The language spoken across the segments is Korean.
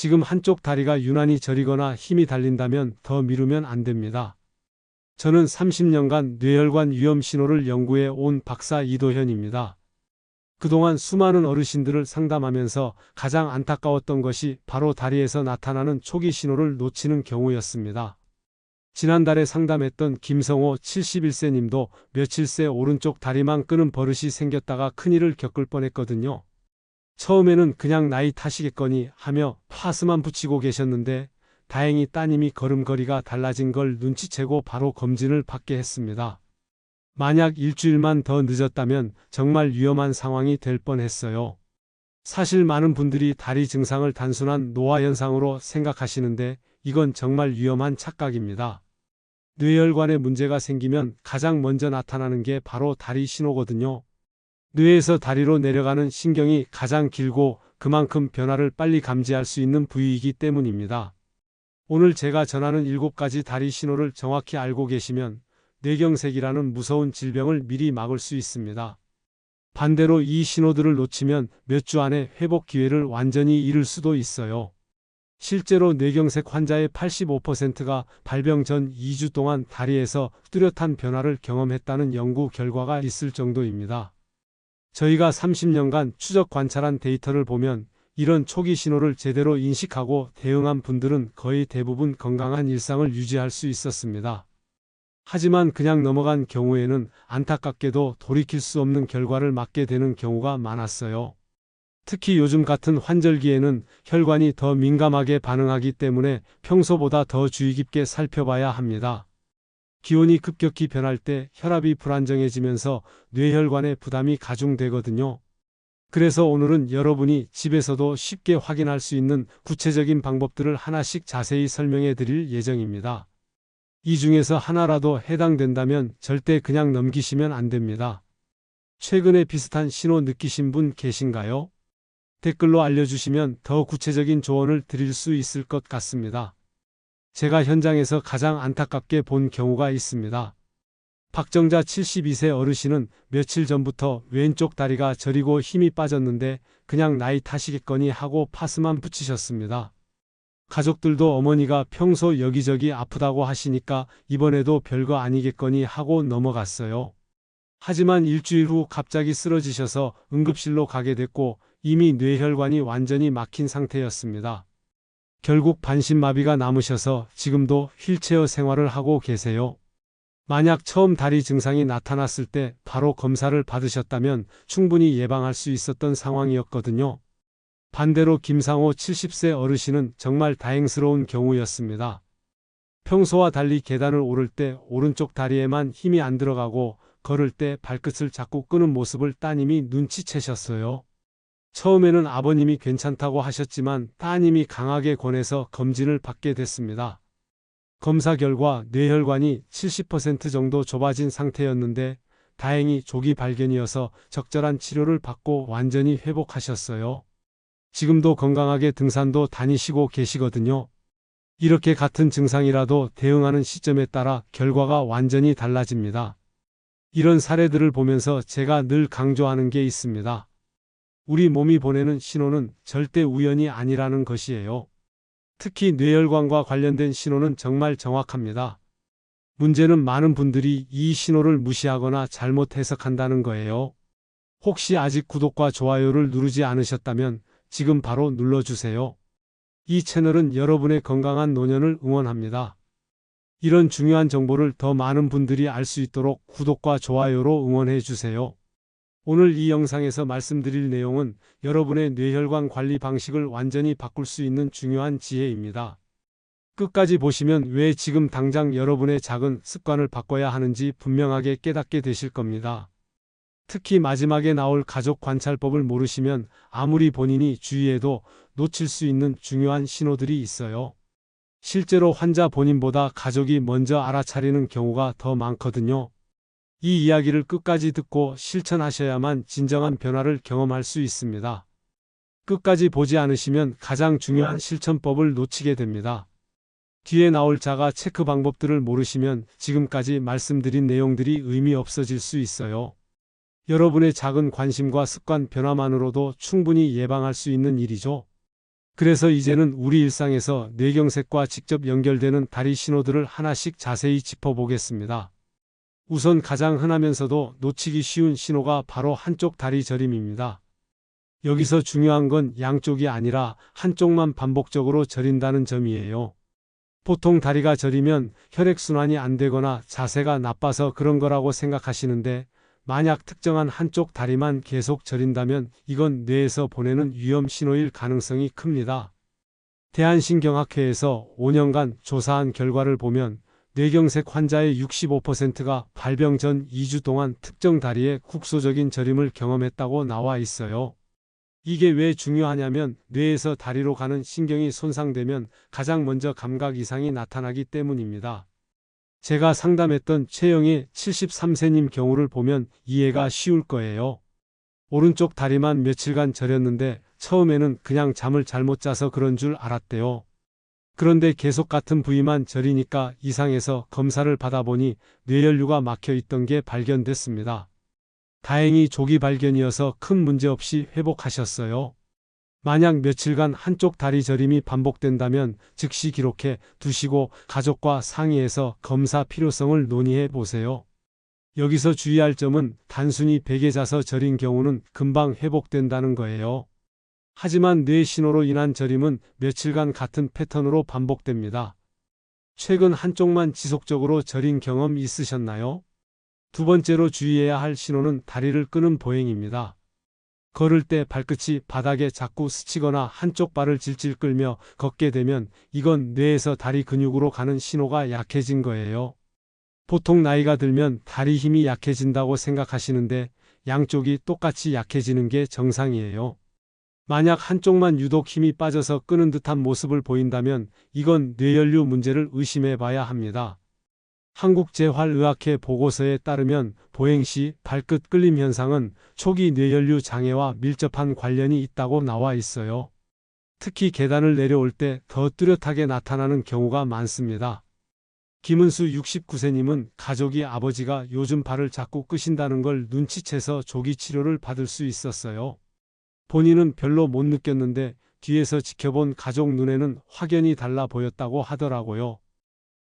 지금 한쪽 다리가 유난히 저리거나 힘이 달린다면 더 미루면 안 됩니다. 저는 30년간 뇌혈관 위험 신호를 연구해 온 박사 이도현입니다. 그동안 수많은 어르신들을 상담하면서 가장 안타까웠던 것이 바로 다리에서 나타나는 초기 신호를 놓치는 경우였습니다. 지난달에 상담했던 김성호 71세 님도 며칠 새 오른쪽 다리만 끄는 버릇이 생겼다가 큰일을 겪을 뻔했거든요. 처음에는 그냥 나이 탓이겠거니 하며 파스만 붙이고 계셨는데 다행히 따님이 걸음걸이가 달라진 걸 눈치채고 바로 검진을 받게 했습니다. 만약 일주일만 더 늦었다면 정말 위험한 상황이 될 뻔했어요. 사실 많은 분들이 다리 증상을 단순한 노화 현상으로 생각하시는데 이건 정말 위험한 착각입니다. 뇌혈관에 문제가 생기면 가장 먼저 나타나는 게 바로 다리 신호거든요. 뇌에서 다리로 내려가는 신경이 가장 길고 그만큼 변화를 빨리 감지할 수 있는 부위이기 때문입니다. 오늘 제가 전하는 7가지 다리 신호를 정확히 알고 계시면 뇌경색이라는 무서운 질병을 미리 막을 수 있습니다. 반대로 이 신호들을 놓치면 몇 주 안에 회복 기회를 완전히 잃을 수도 있어요. 실제로 뇌경색 환자의 85%가 발병 전 2주 동안 다리에서 뚜렷한 변화를 경험했다는 연구 결과가 있을 정도입니다. 저희가 30년간 추적 관찰한 데이터를 보면 이런 초기 신호를 제대로 인식하고 대응한 분들은 거의 대부분 건강한 일상을 유지할 수 있었습니다. 하지만 그냥 넘어간 경우에는 안타깝게도 돌이킬 수 없는 결과를 맞게 되는 경우가 많았어요. 특히 요즘 같은 환절기에는 혈관이 더 민감하게 반응하기 때문에 평소보다 더 주의 깊게 살펴봐야 합니다. 기온이 급격히 변할 때 혈압이 불안정해지면서 뇌혈관에 부담이 가중되거든요. 그래서 오늘은 여러분이 집에서도 쉽게 확인할 수 있는 구체적인 방법들을 하나씩 자세히 설명해 드릴 예정입니다. 이 중에서 하나라도 해당된다면 절대 그냥 넘기시면 안 됩니다. 최근에 비슷한 신호 느끼신 분 계신가요? 댓글로 알려주시면 더 구체적인 조언을 드릴 수 있을 것 같습니다. 제가 현장에서 가장 안타깝게 본 경우가 있습니다. 박정자 72세 어르신은 며칠 전부터 왼쪽 다리가 저리고 힘이 빠졌는데 그냥 나이 탓이겠거니 하고 파스만 붙이셨습니다. 가족들도 어머니가 평소 여기저기 아프다고 하시니까 이번에도 별거 아니겠거니 하고 넘어갔어요. 하지만 일주일 후 갑자기 쓰러지셔서 응급실로 가게 됐고 이미 뇌혈관이 완전히 막힌 상태였습니다. 결국 반신마비가 남으셔서 지금도 휠체어 생활을 하고 계세요. 만약 처음 다리 증상이 나타났을 때 바로 검사를 받으셨다면 충분히 예방할 수 있었던 상황이었거든요. 반대로 김상호 70세 어르신은 정말 다행스러운 경우였습니다. 평소와 달리 계단을 오를 때 오른쪽 다리에만 힘이 안 들어가고 걸을 때 발끝을 자꾸 끄는 모습을 따님이 눈치채셨어요. 처음에는 아버님이 괜찮다고 하셨지만 따님이 강하게 권해서 검진을 받게 됐습니다. 검사 결과 뇌혈관이 70% 정도 좁아진 상태였는데 다행히 조기 발견이어서 적절한 치료를 받고 완전히 회복하셨어요. 지금도 건강하게 등산도 다니시고 계시거든요. 이렇게 같은 증상이라도 대응하는 시점에 따라 결과가 완전히 달라집니다. 이런 사례들을 보면서 제가 늘 강조하는 게 있습니다. 우리 몸이 보내는 신호는 절대 우연이 아니라는 것이에요. 특히 뇌혈관과 관련된 신호는 정말 정확합니다. 문제는 많은 분들이 이 신호를 무시하거나 잘못 해석한다는 거예요. 혹시 아직 구독과 좋아요를 누르지 않으셨다면 지금 바로 눌러주세요. 이 채널은 여러분의 건강한 노년을 응원합니다. 이런 중요한 정보를 더 많은 분들이 알 수 있도록 구독과 좋아요로 응원해 주세요. 오늘 이 영상에서 말씀드릴 내용은 여러분의 뇌혈관 관리 방식을 완전히 바꿀 수 있는 중요한 지혜입니다. 끝까지 보시면 왜 지금 당장 여러분의 작은 습관을 바꿔야 하는지 분명하게 깨닫게 되실 겁니다. 특히 마지막에 나올 가족 관찰법을 모르시면 아무리 본인이 주의해도 놓칠 수 있는 중요한 신호들이 있어요. 실제로 환자 본인보다 가족이 먼저 알아차리는 경우가 더 많거든요. 이 이야기를 끝까지 듣고 실천하셔야만 진정한 변화를 경험할 수 있습니다. 끝까지 보지 않으시면 가장 중요한 실천법을 놓치게 됩니다. 뒤에 나올 자가 체크 방법들을 모르시면 지금까지 말씀드린 내용들이 의미 없어질 수 있어요. 여러분의 작은 관심과 습관 변화만으로도 충분히 예방할 수 있는 일이죠. 그래서 이제는 우리 일상에서 뇌경색과 직접 연결되는 다리 신호들을 하나씩 자세히 짚어보겠습니다. 우선 가장 흔하면서도 놓치기 쉬운 신호가 바로 한쪽 다리 저림입니다. 여기서 중요한 건 양쪽이 아니라 한쪽만 반복적으로 저린다는 점이에요. 보통 다리가 저리면 혈액순환이 안 되거나 자세가 나빠서 그런 거라고 생각하시는데, 만약 특정한 한쪽 다리만 계속 저린다면 이건 뇌에서 보내는 위험 신호일 가능성이 큽니다. 대한신경학회에서 5년간 조사한 결과를 보면 뇌경색 환자의 65%가 발병 전 2주 동안 특정 다리에 국소적인 저림을 경험했다고 나와 있어요. 이게 왜 중요하냐면 뇌에서 다리로 가는 신경이 손상되면 가장 먼저 감각 이상이 나타나기 때문입니다. 제가 상담했던 최영희 73세님 경우를 보면 이해가 쉬울 거예요. 오른쪽 다리만 며칠간 저렸는데 처음에는 그냥 잠을 잘못 자서 그런 줄 알았대요. 그런데 계속 같은 부위만 저리니까 이상해서 검사를 받아보니 뇌연류가 막혀 있던 게 발견됐습니다. 다행히 조기 발견이어서 큰 문제 없이 회복하셨어요. 만약 며칠간 한쪽 다리 저림이 반복된다면 즉시 기록해 두시고 가족과 상의해서 검사 필요성을 논의해 보세요. 여기서 주의할 점은 단순히 베개 자서 저린 경우는 금방 회복된다는 거예요. 하지만 뇌 신호로 인한 저림은 며칠간 같은 패턴으로 반복됩니다. 최근 한쪽만 지속적으로 저린 경험 있으셨나요? 두 번째로 주의해야 할 신호는 다리를 끄는 보행입니다. 걸을 때 발끝이 바닥에 자꾸 스치거나 한쪽 발을 질질 끌며 걷게 되면 이건 뇌에서 다리 근육으로 가는 신호가 약해진 거예요. 보통 나이가 들면 다리 힘이 약해진다고 생각하시는데 양쪽이 똑같이 약해지는 게 정상이에요. 만약 한쪽만 유독 힘이 빠져서 끄는 듯한 모습을 보인다면 이건 뇌연류 문제를 의심해 봐야 합니다. 한국재활의학회 보고서에 따르면 보행 시 발끝 끌림 현상은 초기 뇌연류 장애와 밀접한 관련이 있다고 나와 있어요. 특히 계단을 내려올 때 더 뚜렷하게 나타나는 경우가 많습니다. 김은수 69세님은 가족이 아버지가 요즘 발을 자꾸 끄신다는 걸 눈치채서 조기 치료를 받을 수 있었어요. 본인은 별로 못 느꼈는데 뒤에서 지켜본 가족 눈에는 확연히 달라 보였다고 하더라고요.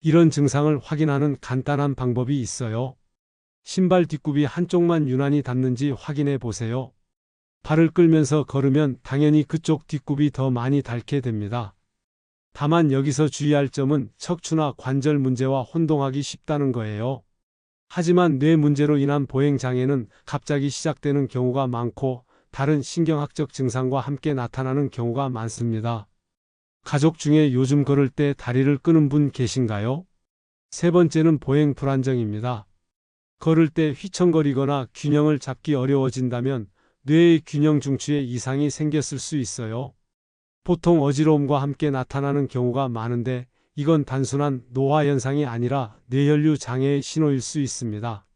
이런 증상을 확인하는 간단한 방법이 있어요. 신발 뒷굽이 한쪽만 유난히 닿는지 확인해 보세요. 발을 끌면서 걸으면 당연히 그쪽 뒷굽이 더 많이 닳게 됩니다. 다만 여기서 주의할 점은 척추나 관절 문제와 혼동하기 쉽다는 거예요. 하지만 뇌 문제로 인한 보행 장애는 갑자기 시작되는 경우가 많고 다른 신경학적 증상과 함께 나타나는 경우가 많습니다. 가족 중에 요즘 걸을 때 다리를 끄는 분 계신가요? 세 번째는 보행 불안정입니다. 걸을 때 휘청거리거나 균형을 잡기 어려워진다면 뇌의 균형 중추에 이상이 생겼을 수 있어요. 보통 어지러움과 함께 나타나는 경우가 많은데 이건 단순한 노화 현상이 아니라 뇌혈류 장애의 신호일 수 있습니다.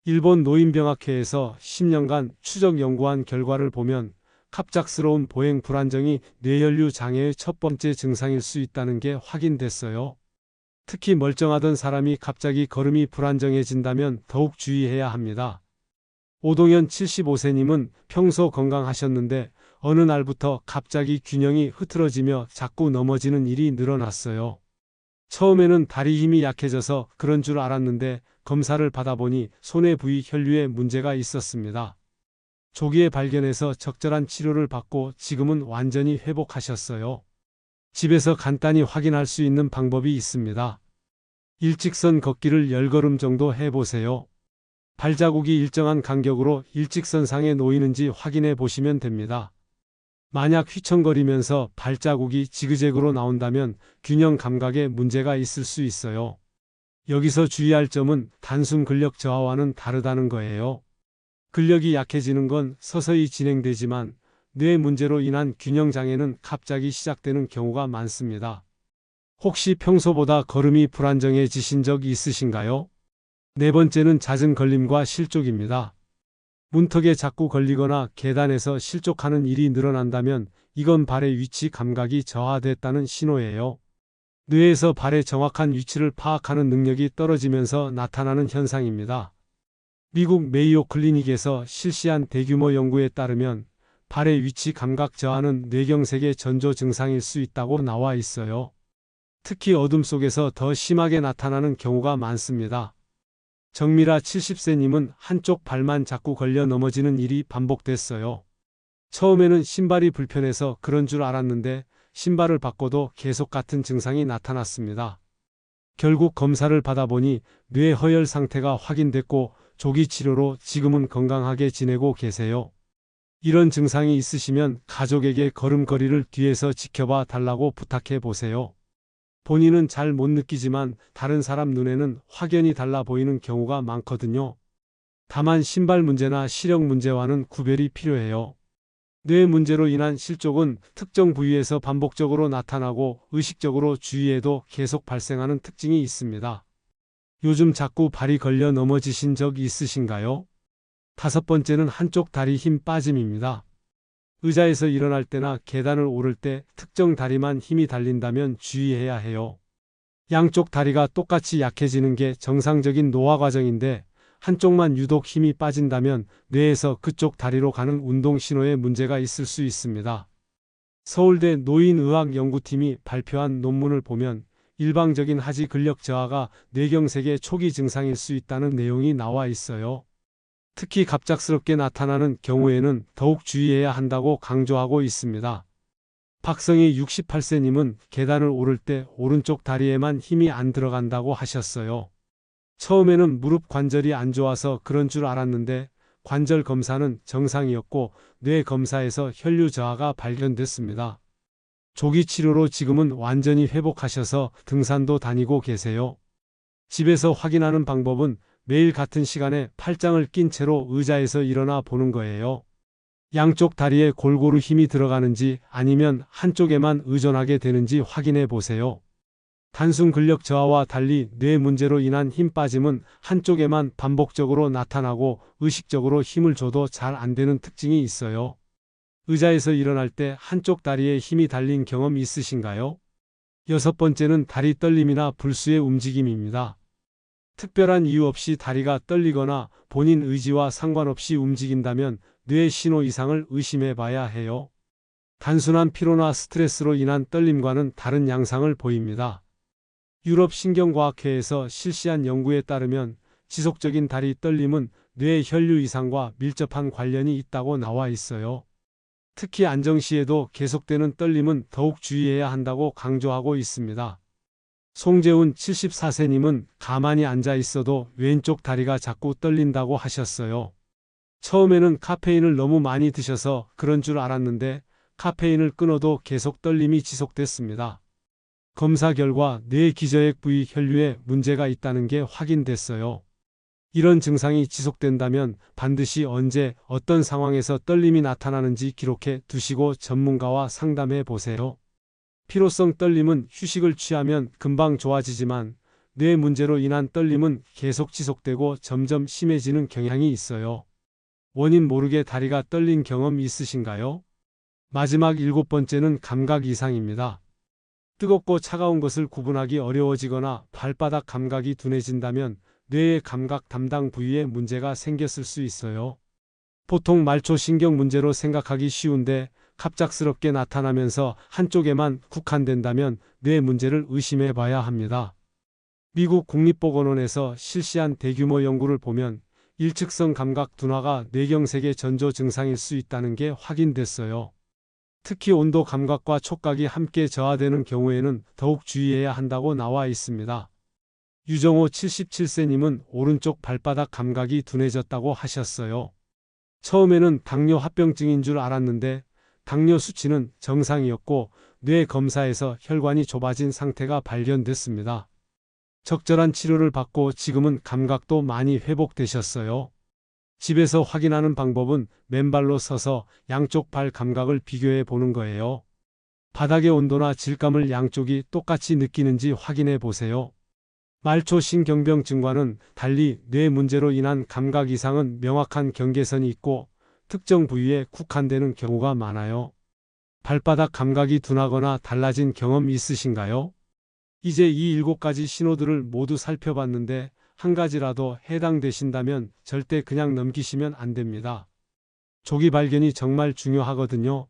일본 노인병학회에서 10년간 추적 연구한 결과를 보면 갑작스러운 보행 불안정이 뇌혈류 장애의 첫 번째 증상일 수 있다는 게 확인됐어요. 특히 멀쩡하던 사람이 갑자기 걸음이 불안정해진다면 더욱 주의해야 합니다. 오동현 75세님은 평소 건강하셨는데 어느 날부터 갑자기 균형이 흐트러지며 자꾸 넘어지는 일이 늘어났어요. 처음에는 다리 힘이 약해져서 그런 줄 알았는데 검사를 받아보니 손의 부위 혈류에 문제가 있었습니다. 조기에 발견해서 적절한 치료를 받고 지금은 완전히 회복하셨어요. 집에서 간단히 확인할 수 있는 방법이 있습니다. 일직선 걷기를 10걸음 정도 해보세요. 발자국이 일정한 간격으로 일직선상에 놓이는지 확인해 보시면 됩니다. 만약 휘청거리면서 발자국이 지그재그로 나온다면 균형 감각에 문제가 있을 수 있어요. 여기서 주의할 점은 단순 근력 저하와는 다르다는 거예요. 근력이 약해지는 건 서서히 진행되지만 뇌 문제로 인한 균형 장애는 갑자기 시작되는 경우가 많습니다. 혹시 평소보다 걸음이 불안정해지신 적 있으신가요? 네 번째는 잦은 걸림과 실족입니다. 문턱에 자꾸 걸리거나 계단에서 실족하는 일이 늘어난다면 이건 발의 위치 감각이 저하됐다는 신호예요. 뇌에서 발의 정확한 위치를 파악하는 능력이 떨어지면서 나타나는 현상입니다. 미국 메이오 클리닉에서 실시한 대규모 연구에 따르면 발의 위치 감각 저하는 뇌경색의 전조 증상일 수 있다고 나와 있어요. 특히 어둠 속에서 더 심하게 나타나는 경우가 많습니다. 정미라 70세님은 한쪽 발만 자꾸 걸려 넘어지는 일이 반복됐어요. 처음에는 신발이 불편해서 그런 줄 알았는데 신발을 바꿔도 계속 같은 증상이 나타났습니다. 결국 검사를 받아보니 뇌 허혈 상태가 확인됐고 조기 치료로 지금은 건강하게 지내고 계세요. 이런 증상이 있으시면 가족에게 걸음걸이를 뒤에서 지켜봐 달라고 부탁해 보세요. 본인은 잘 못 느끼지만 다른 사람 눈에는 확연히 달라 보이는 경우가 많거든요. 다만 신발 문제나 시력 문제와는 구별이 필요해요. 뇌 문제로 인한 실족은 특정 부위에서 반복적으로 나타나고 의식적으로 주위에도 계속 발생하는 특징이 있습니다. 요즘 자꾸 발이 걸려 넘어지신 적 있으신가요? 5번째는 한쪽 다리 힘 빠짐입니다. 의자에서 일어날 때나 계단을 오를 때 특정 다리만 힘이 달린다면 주의해야 해요. 양쪽 다리가 똑같이 약해지는 게 정상적인 노화 과정인데 한쪽만 유독 힘이 빠진다면 뇌에서 그쪽 다리로 가는 운동 신호에 문제가 있을 수 있습니다. 서울대 노인의학연구팀이 발표한 논문을 보면 일방적인 하지 근력 저하가 뇌경색의 초기 증상일 수 있다는 내용이 나와 있어요. 특히 갑작스럽게 나타나는 경우에는 더욱 주의해야 한다고 강조하고 있습니다. 박성희 68세님은 계단을 오를 때 오른쪽 다리에만 힘이 안 들어간다고 하셨어요. 처음에는 무릎 관절이 안 좋아서 그런 줄 알았는데 관절 검사는 정상이었고 뇌 검사에서 혈류 저하가 발견됐습니다. 조기 치료로 지금은 완전히 회복하셔서 등산도 다니고 계세요. 집에서 확인하는 방법은 매일 같은 시간에 팔짱을 낀 채로 의자에서 일어나 보는 거예요. 양쪽 다리에 골고루 힘이 들어가는지 아니면 한쪽에만 의존하게 되는지 확인해 보세요. 단순 근력 저하와 달리 뇌 문제로 인한 힘 빠짐은 한쪽에만 반복적으로 나타나고 의식적으로 힘을 줘도 잘 안 되는 특징이 있어요. 의자에서 일어날 때 한쪽 다리에 힘이 달린 경험 있으신가요? 6번째는 다리 떨림이나 불수의 움직임입니다. 특별한 이유 없이 다리가 떨리거나 본인 의지와 상관없이 움직인다면 뇌 신호 이상을 의심해 봐야 해요. 단순한 피로나 스트레스로 인한 떨림과는 다른 양상을 보입니다. 유럽 신경과학회에서 실시한 연구에 따르면 지속적인 다리 떨림은 뇌 혈류 이상과 밀접한 관련이 있다고 나와 있어요. 특히 안정 시에도 계속되는 떨림은 더욱 주의해야 한다고 강조하고 있습니다. 송재훈 74세님은 가만히 앉아 있어도 왼쪽 다리가 자꾸 떨린다고 하셨어요. 처음에는 카페인을 너무 많이 드셔서 그런 줄 알았는데 카페인을 끊어도 계속 떨림이 지속됐습니다. 검사 결과 뇌 기저핵 부위 혈류에 문제가 있다는 게 확인됐어요. 이런 증상이 지속된다면 반드시 언제 어떤 상황에서 떨림이 나타나는지 기록해 두시고 전문가와 상담해 보세요. 피로성 떨림은 휴식을 취하면 금방 좋아지지만 뇌 문제로 인한 떨림은 계속 지속되고 점점 심해지는 경향이 있어요. 원인 모르게 다리가 떨린 경험 있으신가요? 마지막 7번째는 감각 이상입니다. 뜨겁고 차가운 것을 구분하기 어려워지거나 발바닥 감각이 둔해진다면 뇌의 감각 담당 부위에 문제가 생겼을 수 있어요. 보통 말초신경 문제로 생각하기 쉬운데 갑작스럽게 나타나면서 한쪽에만 국한된다면 뇌 문제를 의심해 봐야 합니다. 미국 국립보건원에서 실시한 대규모 연구를 보면 일측성 감각 둔화가 뇌경색의 전조 증상일 수 있다는 게 확인됐어요. 특히 온도 감각과 촉각이 함께 저하되는 경우에는 더욱 주의해야 한다고 나와 있습니다. 유정호 77세님은 오른쪽 발바닥 감각이 둔해졌다고 하셨어요. 처음에는 당뇨 합병증인 줄 알았는데 당뇨 수치는 정상이었고 뇌 검사에서 혈관이 좁아진 상태가 발견됐습니다. 적절한 치료를 받고 지금은 감각도 많이 회복되셨어요. 집에서 확인하는 방법은 맨발로 서서 양쪽 발 감각을 비교해 보는 거예요. 바닥의 온도나 질감을 양쪽이 똑같이 느끼는지 확인해 보세요. 말초신경병증과는 달리 뇌 문제로 인한 감각 이상은 명확한 경계선이 있고 특정 부위에 국한되는 경우가 많아요. 발바닥 감각이 둔하거나 달라진 경험 있으신가요? 이제 이 7가지 신호들을 모두 살펴봤는데 한 가지라도 해당되신다면 절대 그냥 넘기시면 안 됩니다. 조기 발견이 정말 중요하거든요.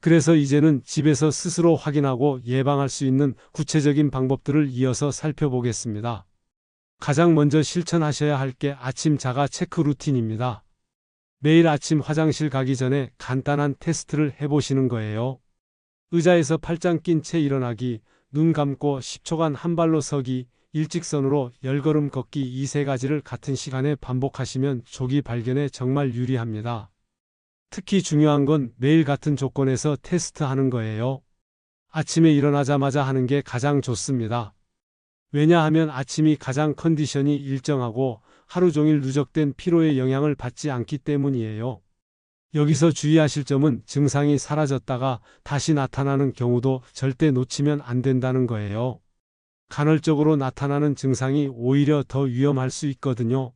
그래서 이제는 집에서 스스로 확인하고 예방할 수 있는 구체적인 방법들을 이어서 살펴보겠습니다. 가장 먼저 실천하셔야 할 게 아침 자가 체크 루틴입니다. 매일 아침 화장실 가기 전에 간단한 테스트를 해보시는 거예요. 의자에서 팔짱 낀 채 일어나기, 눈 감고 10초간 한 발로 서기, 일직선으로 10걸음 걷기 이 세 가지를 같은 시간에 반복하시면 조기 발견에 정말 유리합니다. 특히 중요한 건 매일 같은 조건에서 테스트하는 거예요. 아침에 일어나자마자 하는 게 가장 좋습니다. 왜냐하면 아침이 가장 컨디션이 일정하고 하루 종일 누적된 피로에 영향을 받지 않기 때문이에요. 여기서 주의하실 점은 증상이 사라졌다가 다시 나타나는 경우도 절대 놓치면 안 된다는 거예요. 간헐적으로 나타나는 증상이 오히려 더 위험할 수 있거든요.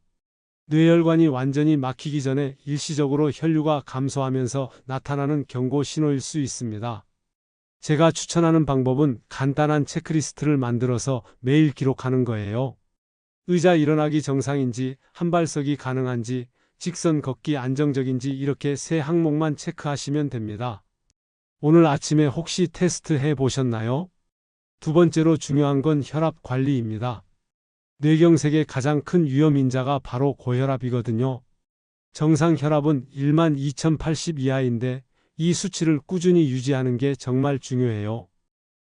뇌혈관이 완전히 막히기 전에 일시적으로 혈류가 감소하면서 나타나는 경고 신호일 수 있습니다. 제가 추천하는 방법은 간단한 체크리스트를 만들어서 매일 기록하는 거예요. 의자 일어나기 정상인지, 한발서기 가능한지, 직선 걷기 안정적인지 이렇게 세 항목만 체크하시면 됩니다. 오늘 아침에 혹시 테스트해 보셨나요? 두 번째로 중요한 건 혈압 관리입니다. 뇌경색의 가장 큰 위험인자가 바로 고혈압이거든요. 정상 혈압은 12,080 이하인데 이 수치를 꾸준히 유지하는 게 정말 중요해요.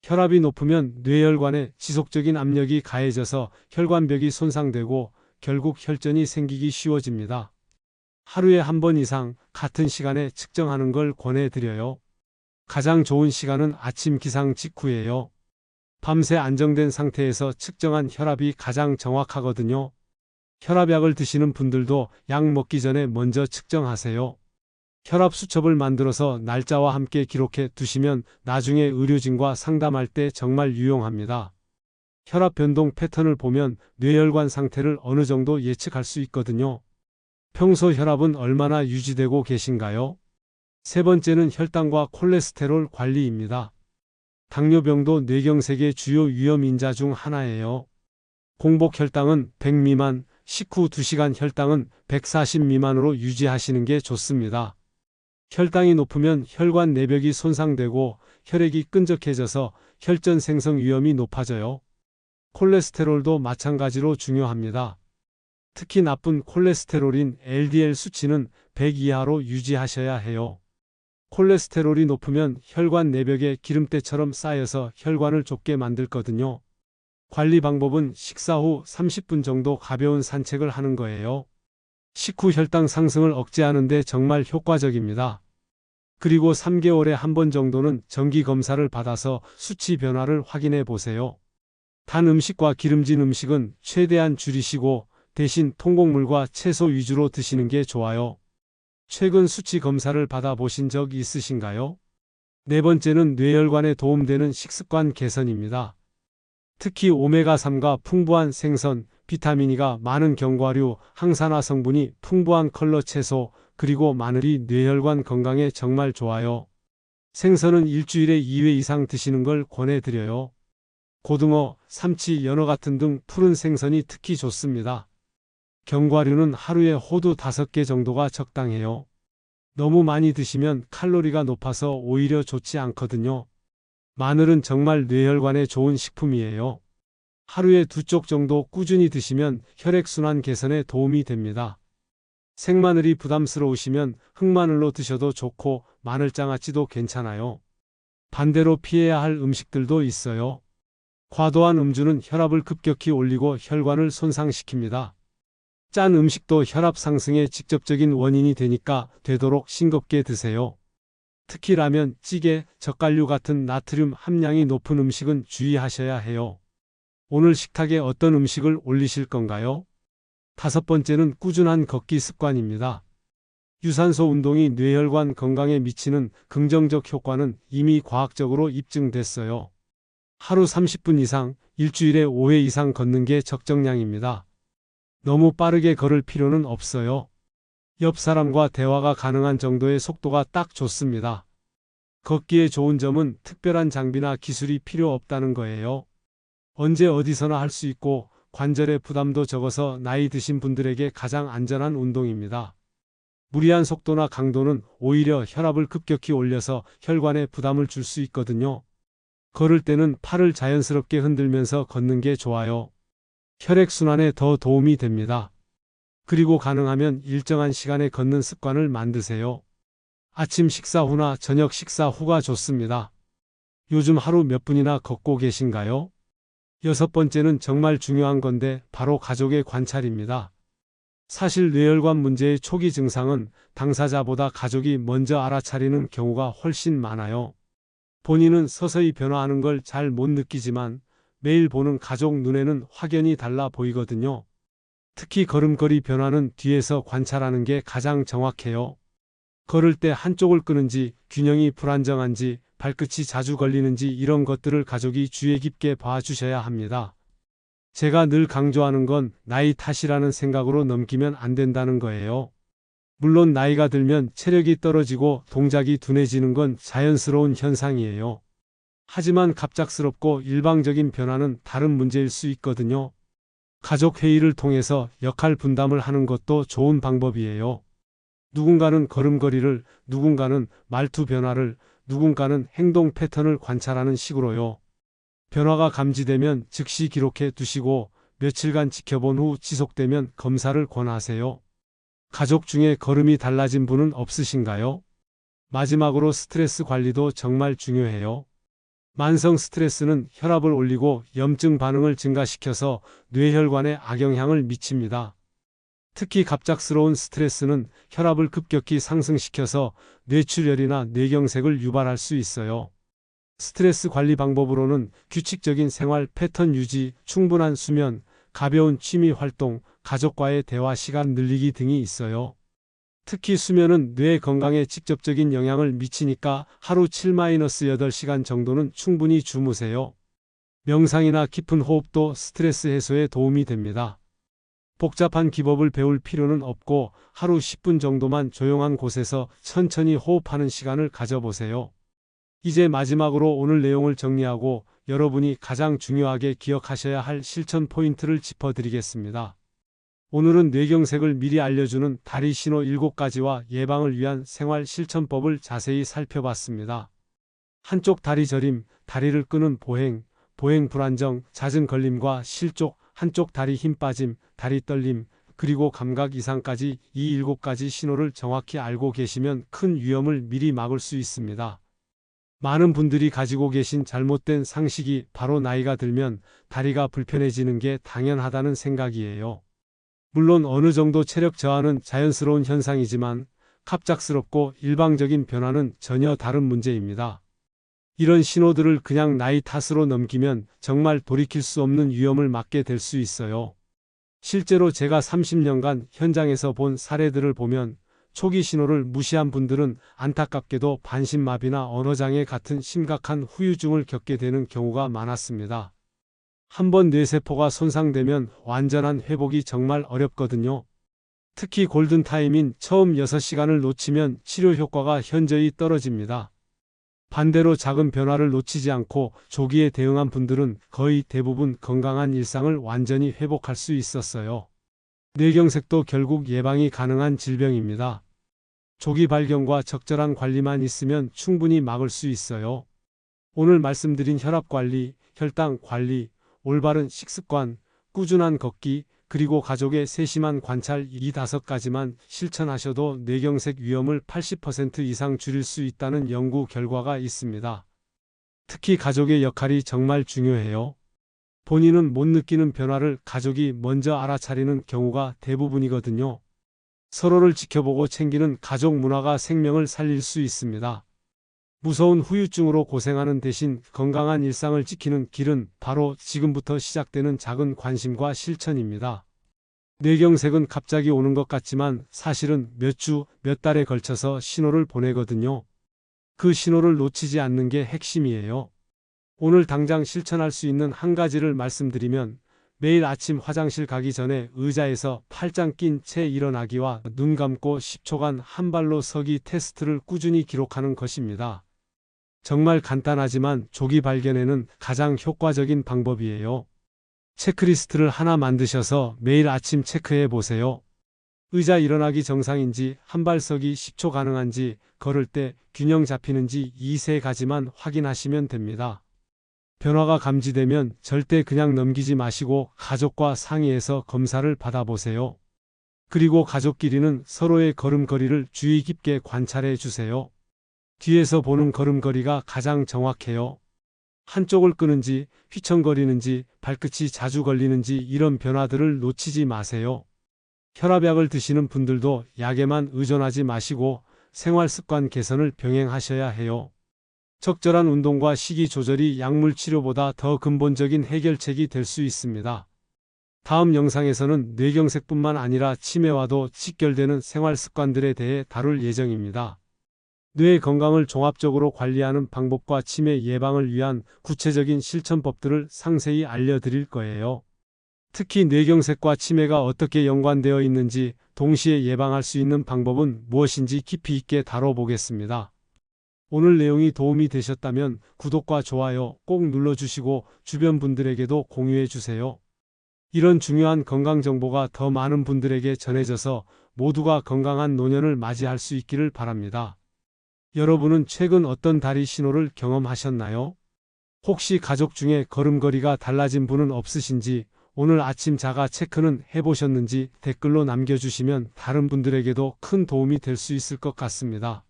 혈압이 높으면 뇌혈관에 지속적인 압력이 가해져서 혈관벽이 손상되고 결국 혈전이 생기기 쉬워집니다. 하루에 한 번 이상 같은 시간에 측정하는 걸 권해드려요. 가장 좋은 시간은 아침 기상 직후예요. 밤새 안정된 상태에서 측정한 혈압이 가장 정확하거든요. 혈압약을 드시는 분들도 약 먹기 전에 먼저 측정하세요. 혈압 수첩을 만들어서 날짜와 함께 기록해 두시면 나중에 의료진과 상담할 때 정말 유용합니다. 혈압 변동 패턴을 보면 뇌혈관 상태를 어느 정도 예측할 수 있거든요. 평소 혈압은 얼마나 유지되고 계신가요? 세 번째는 혈당과 콜레스테롤 관리입니다. 당뇨병도 뇌경색의 주요 위험인자 중 하나예요. 공복 혈당은 100 미만, 식후 2시간 혈당은 140 미만으로 유지하시는 게 좋습니다. 혈당이 높으면 혈관 내벽이 손상되고 혈액이 끈적해져서 혈전 생성 위험이 높아져요. 콜레스테롤도 마찬가지로 중요합니다. 특히 나쁜 콜레스테롤인 LDL 수치는 100 이하로 유지하셔야 해요. 콜레스테롤이 높으면 혈관 내벽에 기름때처럼 쌓여서 혈관을 좁게 만들거든요. 관리 방법은 식사 후 30분 정도 가벼운 산책을 하는 거예요. 식후 혈당 상승을 억제하는 데 정말 효과적입니다. 그리고 3개월에 한 번 정도는 정기 검사를 받아서 수치 변화를 확인해 보세요. 단 음식과 기름진 음식은 최대한 줄이시고 대신 통곡물과 채소 위주로 드시는 게 좋아요. 최근 수치 검사를 받아보신 적 있으신가요? 네 번째는 뇌혈관에 도움되는 식습관 개선입니다. 특히 오메가3가 풍부한 생선, 비타민 E가 많은 견과류, 항산화 성분이 풍부한 컬러 채소, 그리고 마늘이 뇌혈관 건강에 정말 좋아요. 생선은 일주일에 2회 이상 드시는 걸 권해드려요. 고등어, 삼치, 연어 같은 등 푸른 생선이 특히 좋습니다. 견과류는 하루에 호두 5개 정도가 적당해요. 너무 많이 드시면 칼로리가 높아서 오히려 좋지 않거든요. 마늘은 정말 뇌혈관에 좋은 식품이에요. 하루에 2쪽 정도 꾸준히 드시면 혈액순환 개선에 도움이 됩니다. 생마늘이 부담스러우시면 흑마늘로 드셔도 좋고 마늘장아찌도 괜찮아요. 반대로 피해야 할 음식들도 있어요. 과도한 음주는 혈압을 급격히 올리고 혈관을 손상시킵니다. 짠 음식도 혈압 상승의 직접적인 원인이 되니까 되도록 싱겁게 드세요. 특히 라면, 찌개, 젓갈류 같은 나트륨 함량이 높은 음식은 주의하셔야 해요. 오늘 식탁에 어떤 음식을 올리실 건가요? 다섯 번째는 꾸준한 걷기 습관입니다. 유산소 운동이 뇌혈관 건강에 미치는 긍정적 효과는 이미 과학적으로 입증됐어요. 하루 30분 이상, 일주일에 5회 이상 걷는 게 적정량입니다. 너무 빠르게 걸을 필요는 없어요. 옆 사람과 대화가 가능한 정도의 속도가 딱 좋습니다. 걷기에 좋은 점은 특별한 장비나 기술이 필요 없다는 거예요. 언제 어디서나 할 수 있고 관절의 부담도 적어서 나이 드신 분들에게 가장 안전한 운동입니다. 무리한 속도나 강도는 오히려 혈압을 급격히 올려서 혈관에 부담을 줄 수 있거든요. 걸을 때는 팔을 자연스럽게 흔들면서 걷는 게 좋아요. 혈액순환에 더 도움이 됩니다. 그리고 가능하면 일정한 시간에 걷는 습관을 만드세요. 아침 식사 후나 저녁 식사 후가 좋습니다. 요즘 하루 몇 분이나 걷고 계신가요? 여섯 번째는 정말 중요한 건데 바로 가족의 관찰입니다. 사실 뇌혈관 문제의 초기 증상은 당사자보다 가족이 먼저 알아차리는 경우가 훨씬 많아요. 본인은 서서히 변화하는 걸 잘 못 느끼지만 매일 보는 가족 눈에는 확연히 달라 보이거든요. 특히 걸음걸이 변화는 뒤에서 관찰하는 게 가장 정확해요. 걸을 때 한쪽을 끄는지, 균형이 불안정한지, 발끝이 자주 걸리는지 이런 것들을 가족이 주의 깊게 봐주셔야 합니다. 제가 늘 강조하는 건 나이 탓이라는 생각으로 넘기면 안 된다는 거예요. 물론 나이가 들면 체력이 떨어지고 동작이 둔해지는 건 자연스러운 현상이에요. 하지만 갑작스럽고 일방적인 변화는 다른 문제일 수 있거든요. 가족 회의를 통해서 역할 분담을 하는 것도 좋은 방법이에요. 누군가는 걸음걸이를, 누군가는 말투 변화를, 누군가는 행동 패턴을 관찰하는 식으로요. 변화가 감지되면 즉시 기록해 두시고 며칠간 지켜본 후 지속되면 검사를 권하세요. 가족 중에 걸음이 달라진 분은 없으신가요? 마지막으로 스트레스 관리도 정말 중요해요. 만성 스트레스는 혈압을 올리고 염증 반응을 증가시켜서 뇌혈관에 악영향을 미칩니다. 특히 갑작스러운 스트레스는 혈압을 급격히 상승시켜서 뇌출혈이나 뇌경색을 유발할 수 있어요. 스트레스 관리 방법으로는 규칙적인 생활 패턴 유지, 충분한 수면, 가벼운 취미 활동, 가족과의 대화 시간 늘리기 등이 있어요. 특히 수면은 뇌 건강에 직접적인 영향을 미치니까 하루 7-8시간 정도는 충분히 주무세요. 명상이나 깊은 호흡도 스트레스 해소에 도움이 됩니다. 복잡한 기법을 배울 필요는 없고 하루 10분 정도만 조용한 곳에서 천천히 호흡하는 시간을 가져보세요. 이제 마지막으로 오늘 내용을 정리하고 여러분이 가장 중요하게 기억하셔야 할 실천 포인트를 짚어드리겠습니다. 오늘은 뇌경색을 미리 알려주는 다리 신호 7가지와 예방을 위한 생활 실천법을 자세히 살펴봤습니다. 한쪽 다리 저림, 다리를 끄는 보행, 보행 불안정, 잦은 걸림과 실족, 한쪽 다리 힘 빠짐, 다리 떨림, 그리고 감각 이상까지 이 7가지 신호를 정확히 알고 계시면 큰 위험을 미리 막을 수 있습니다. 많은 분들이 가지고 계신 잘못된 상식이 바로 나이가 들면 다리가 불편해지는 게 당연하다는 생각이에요. 물론 어느 정도 체력 저하는 자연스러운 현상이지만 갑작스럽고 일방적인 변화는 전혀 다른 문제입니다. 이런 신호들을 그냥 나이 탓으로 넘기면 정말 돌이킬 수 없는 위험을 맞게 될 수 있어요. 실제로 제가 30년간 현장에서 본 사례들을 보면 초기 신호를 무시한 분들은 안타깝게도 반신마비나 언어장애 같은 심각한 후유증을 겪게 되는 경우가 많았습니다. 한번 뇌세포가 손상되면 완전한 회복이 정말 어렵거든요. 특히 골든타임인 처음 6시간을 놓치면 치료 효과가 현저히 떨어집니다. 반대로 작은 변화를 놓치지 않고 조기에 대응한 분들은 거의 대부분 건강한 일상을 완전히 회복할 수 있었어요. 뇌경색도 결국 예방이 가능한 질병입니다. 조기 발견과 적절한 관리만 있으면 충분히 막을 수 있어요. 오늘 말씀드린 혈압 관리, 혈당 관리, 올바른 식습관, 꾸준한 걷기, 그리고 가족의 세심한 관찰 이 5가지만 실천하셔도 뇌경색 위험을 80% 이상 줄일 수 있다는 연구 결과가 있습니다. 특히 가족의 역할이 정말 중요해요. 본인은 못 느끼는 변화를 가족이 먼저 알아차리는 경우가 대부분이거든요. 서로를 지켜보고 챙기는 가족 문화가 생명을 살릴 수 있습니다. 무서운 후유증으로 고생하는 대신 건강한 일상을 지키는 길은 바로 지금부터 시작되는 작은 관심과 실천입니다. 뇌경색은 갑자기 오는 것 같지만 사실은 몇 주, 몇 달에 걸쳐서 신호를 보내거든요. 그 신호를 놓치지 않는 게 핵심이에요. 오늘 당장 실천할 수 있는 한 가지를 말씀드리면 매일 아침 화장실 가기 전에 의자에서 팔짱 낀 채 일어나기와 눈 감고 10초간 한 발로 서기 테스트를 꾸준히 기록하는 것입니다. 정말 간단하지만 조기 발견에는 가장 효과적인 방법이에요. 체크리스트를 하나 만드셔서 매일 아침 체크해 보세요. 의자 일어나기 정상인지, 한 발 서기 10초 가능한지, 걸을 때 균형 잡히는지 이 세 가지만 확인하시면 됩니다. 변화가 감지되면 절대 그냥 넘기지 마시고 가족과 상의해서 검사를 받아보세요. 그리고 가족끼리는 서로의 걸음걸이를 주의 깊게 관찰해 주세요. 뒤에서 보는 걸음걸이가 가장 정확해요. 한쪽을 끄는지, 휘청거리는지, 발끝이 자주 걸리는지 이런 변화들을 놓치지 마세요. 혈압약을 드시는 분들도 약에만 의존하지 마시고 생활 습관 개선을 병행하셔야 해요. 적절한 운동과 식이 조절이 약물 치료보다 더 근본적인 해결책이 될 수 있습니다. 다음 영상에서는 뇌경색뿐만 아니라 치매와도 직결되는 생활 습관들에 대해 다룰 예정입니다. 뇌 건강을 종합적으로 관리하는 방법과 치매 예방을 위한 구체적인 실천법들을 상세히 알려드릴 거예요. 특히 뇌경색과 치매가 어떻게 연관되어 있는지, 동시에 예방할 수 있는 방법은 무엇인지 깊이 있게 다뤄보겠습니다. 오늘 내용이 도움이 되셨다면 구독과 좋아요 꼭 눌러주시고 주변 분들에게도 공유해 주세요. 이런 중요한 건강 정보가 더 많은 분들에게 전해져서 모두가 건강한 노년을 맞이할 수 있기를 바랍니다. 여러분은 최근 어떤 다리 신호를 경험하셨나요? 혹시 가족 중에 걸음걸이가 달라진 분은 없으신지, 오늘 아침 자가 체크는 해보셨는지 댓글로 남겨주시면 다른 분들에게도 큰 도움이 될 수 있을 것 같습니다.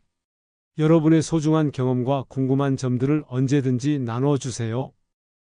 여러분의 소중한 경험과 궁금한 점들을 언제든지 나누어 주세요.